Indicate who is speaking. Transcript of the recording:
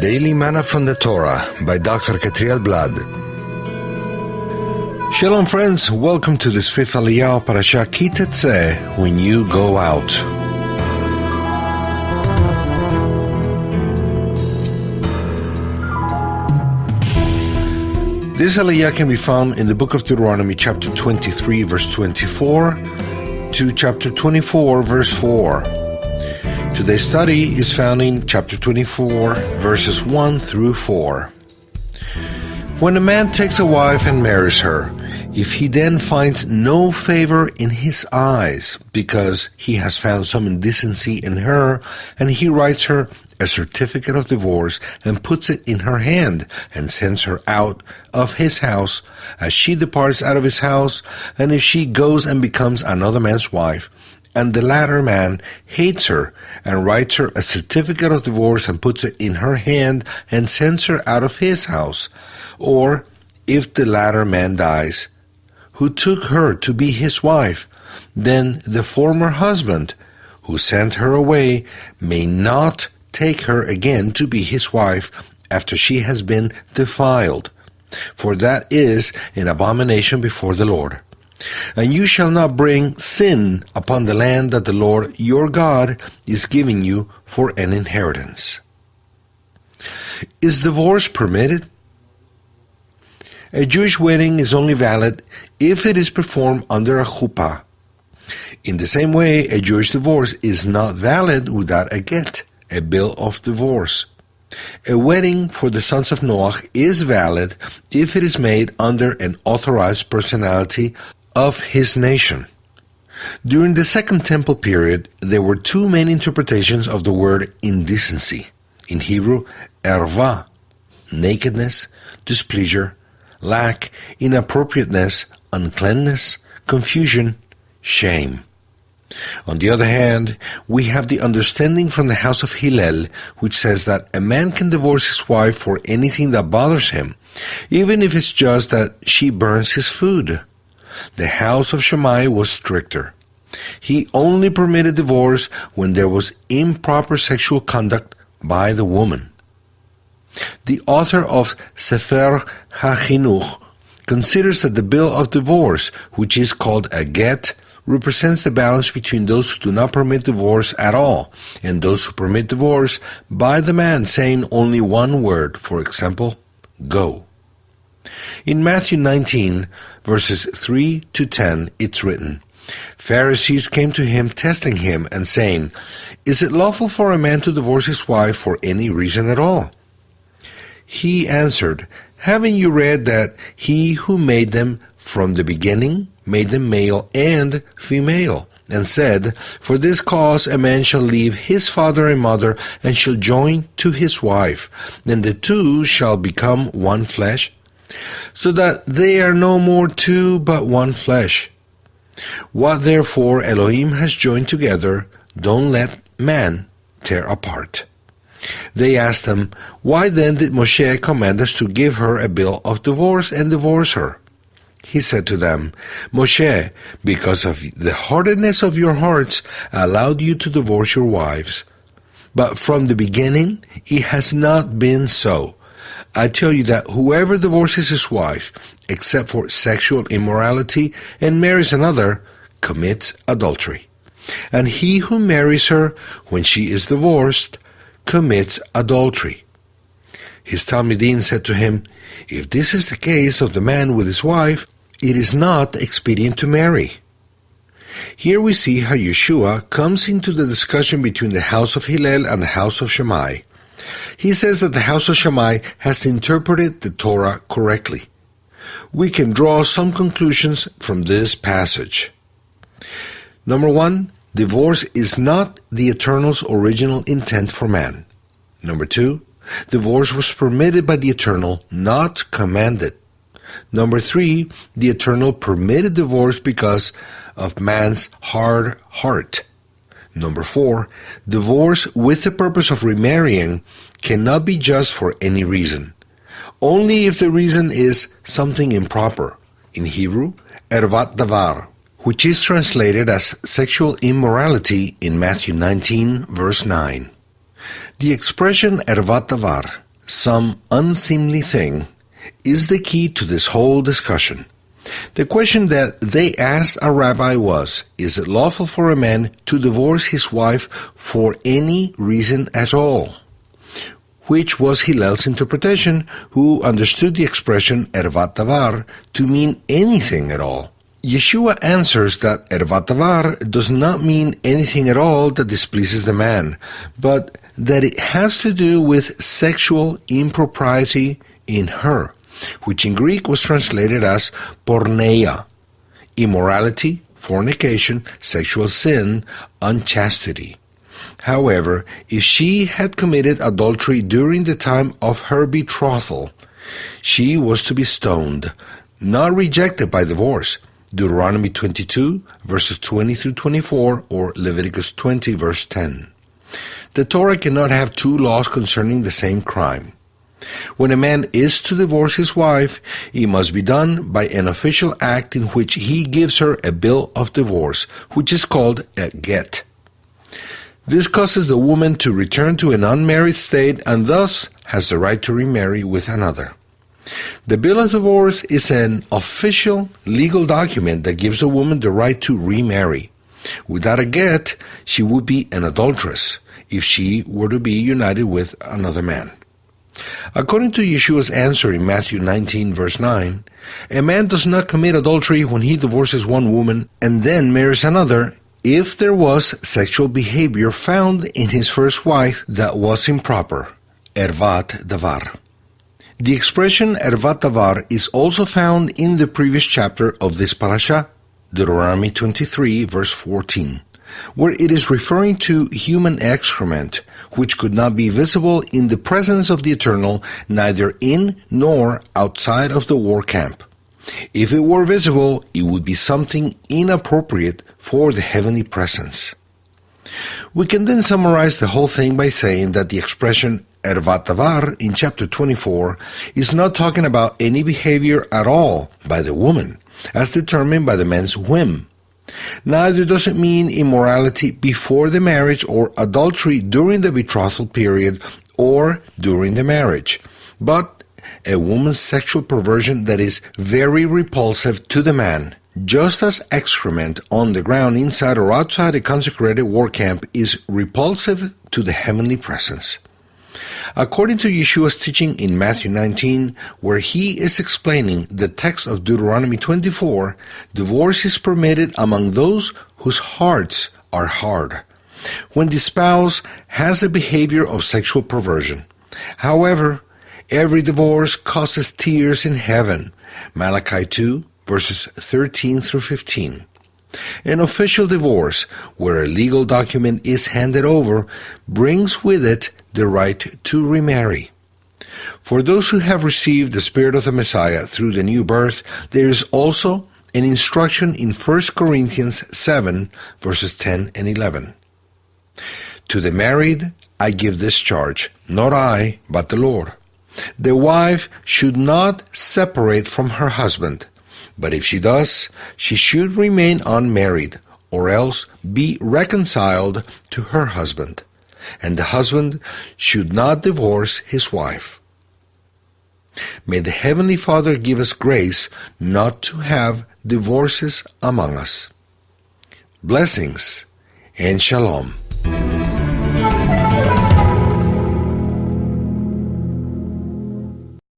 Speaker 1: Daily Manna from the Torah by Dr Ketriel Blad. Shalom friends, welcome to this fifth Aliyah of Parashat Tetzeh, when you go out. This Aliyah can be found in the book of Deuteronomy chapter 23 verse 24 to chapter 24 verse 4. Today's study is found in chapter 24, verses 1 through 4. When a man takes a wife and marries her, if he then finds no favor in his eyes because he has found some indecency in her, and he writes her a certificate of divorce and puts it in her hand and sends her out of his house as she departs out of his house, and if she goes and becomes another man's wife, and the latter man hates her and writes her a certificate of divorce and puts it in her hand and sends her out of his house, or if the latter man dies, who took her to be his wife, then the former husband, who sent her away, may not take her again to be his wife after she has been defiled, for that is an abomination before the Lord. And you shall not bring sin upon the land that the Lord your God is giving you for an inheritance. Is divorce permitted? A Jewish wedding is only valid if it is performed under a chuppah. In the same way, a Jewish divorce is not valid without a get, a bill of divorce. A wedding for the sons of Noah is valid if it is made under an authorized personality of his nation. During the Second Temple period, there were two main interpretations of the word indecency. In Hebrew, erva, nakedness, displeasure, lack, inappropriateness, uncleanness, confusion, shame. On the other hand, we have the understanding from the house of Hillel, which says that a man can divorce his wife for anything that bothers him, even if it's just that she burns his food. The house of Shammai was stricter. He only permitted divorce when there was improper sexual conduct by the woman. The author of Sefer HaChinuch considers that the bill of divorce, which is called a get, represents the balance between those who do not permit divorce at all and those who permit divorce by the man saying only one word, for example, go. In Matthew 19, verses 3 to 10, it's written, Pharisees came to him, testing him, and saying, Is it lawful for a man to divorce his wife for any reason at all? He answered, Haven't you read that he who made them from the beginning made them male and female, and said, For this cause a man shall leave his father and mother, and shall join to his wife, and the two shall become one flesh? So that they are no more two but one flesh. What therefore Elohim has joined together, don't let man tear apart. They asked him, Why then did Moshe command us to give her a bill of divorce and divorce her? He said to them, Moshe, because of the hardness of your hearts, allowed you to divorce your wives. But from the beginning it has not been so. I tell you that whoever divorces his wife, except for sexual immorality, and marries another, commits adultery. And he who marries her when she is divorced commits adultery. His Talmidim said to him, If this is the case of the man with his wife, it is not expedient to marry. Here we see how Yeshua comes into the discussion between the house of Hillel and the house of Shammai. He says that the house of Shammai has interpreted the Torah correctly. We can draw some conclusions from this passage. Number 1, divorce is not the Eternal's original intent for man. Number 2, divorce was permitted by the Eternal, not commanded. Number 3, the Eternal permitted divorce because of man's hard heart. Number 4, divorce with the purpose of remarrying cannot be just for any reason. Only if the reason is something improper. In Hebrew, ervat davar, which is translated as sexual immorality in Matthew 19, verse 9. The expression ervat davar some unseemly thing, is the key to this whole discussion. The question that they asked a rabbi was, is it lawful for a man to divorce his wife for any reason at all? Which was Hillel's interpretation, who understood the expression ervat davar to mean anything at all. Yeshua answers that ervat davar does not mean anything at all that displeases the man, but that it has to do with sexual impropriety in her, which in Greek was translated as porneia, immorality, fornication, sexual sin, unchastity. However, if she had committed adultery during the time of her betrothal, she was to be stoned, not rejected by divorce. Deuteronomy 22, verses 20 through 24, or Leviticus 20, verse 10. The Torah cannot have two laws concerning the same crime. When a man is to divorce his wife, it must be done by an official act in which he gives her a bill of divorce, which is called a get. This causes the woman to return to an unmarried state and thus has the right to remarry with another. The bill of divorce is an official legal document that gives the woman the right to remarry. Without a get, she would be an adulteress if she were to be united with another man. According to Yeshua's answer in Matthew 19, verse 9, a man does not commit adultery when he divorces one woman and then marries another if there was sexual behavior found in his first wife that was improper, ervat davar. The expression ervat davar is also found in the previous chapter of this parasha, Deuteronomy 23, verse 14, where it is referring to human excrement, which could not be visible in the presence of the Eternal, neither in nor outside of the war camp. If it were visible, it would be something inappropriate for the heavenly presence. We can then summarize the whole thing by saying that the expression ervat davar in chapter 24 is not talking about any behavior at all by the woman, as determined by the man's whim. Neither does it mean immorality before the marriage or adultery during the betrothal period or during the marriage, but a woman's sexual perversion that is very repulsive to the man, just as excrement on the ground inside or outside a consecrated war camp is repulsive to the heavenly presence. According to Yeshua's teaching in Matthew 19, where he is explaining the text of Deuteronomy 24, divorce is permitted among those whose hearts are hard, when the spouse has a behavior of sexual perversion. However, every divorce causes tears in heaven, Malachi 2, verses 13 through 15. An official divorce, where a legal document is handed over, brings with it the right to remarry. For those who have received the Spirit of the Messiah through the new birth, there is also an instruction in 1 Corinthians 7, verses 10 and 11. To the married I give this charge, not I, but the Lord. The wife should not separate from her husband, but if she does, she should remain unmarried, or else be reconciled to her husband, and the husband should not divorce his wife. May the Heavenly Father give us grace not to have divorces among us. Blessings and shalom.